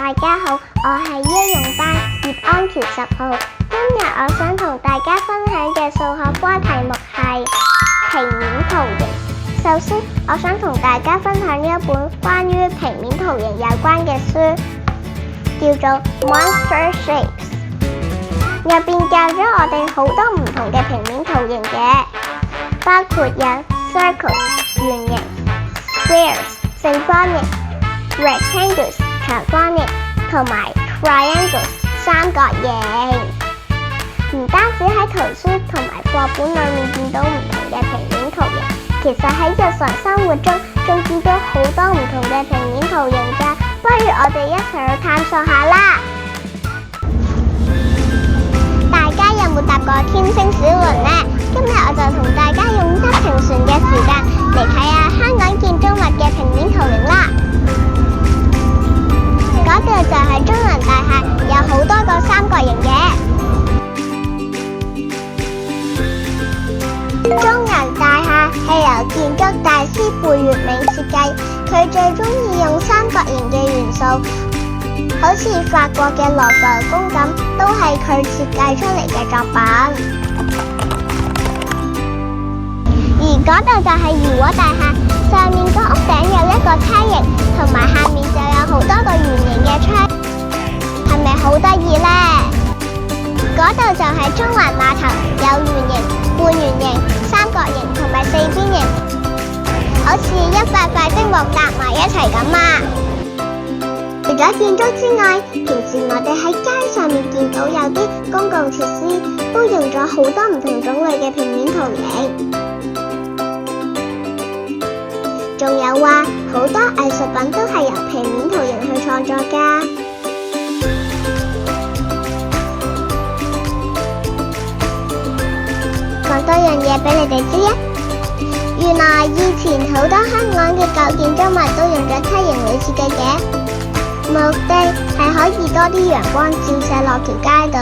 大家好，我係1用班葉安喬10號。今日我想同大家分享嘅數學科題目係平面圖形。首先，我想同大家分享一本關於平面圖形有關嘅書，叫做 Monster Shapes， 入邊教咗我哋好多唔同嘅平面圖形嘅，包括有 circles 圓形、squares 正方形、rectangles 長方形同埋 triangles 三角形。唔單止喺圖書同埋課本裏面見到唔同嘅平面圖形，其實喺日常生活中仲見到好多唔同嘅平面圖形㗎。不如我哋一齊去探索下啦！大家有冇搭過天星小輪呢？今日我就同大家用1程船嘅時間嚟睇下香港建築物嘅平面圖形啦。嗰度就係中銀大廈，有好多個三角形嘅。中銀大廈係由建築大師貝聿銘設計，佢最中意用三角形嘅元素，好似法國嘅羅浮宮咁，都係佢設計出嚟嘅作品。而嗰度就係怡和大廈，上面個屋頂有一個梯形，同埋下面就有好多個圓形嘅窗，係咪好得意呢？嗰度就係中環碼頭，有圓形、半圓形、三角形同埋四邊形，好似一塊塊積木搭埋一齊咁啊！除咗建築之外，平時我哋喺街上面見到有啲公共設施，都用咗好多唔同種類嘅平面圖形。仲有話，好多藝術品都係由平面圖形去創作㗎。講多樣嘢俾你哋知啊！原來以前好多香港嘅舊建築物都用咗梯形嚟設計嘅，目的係可以多啲陽光照射落條街度。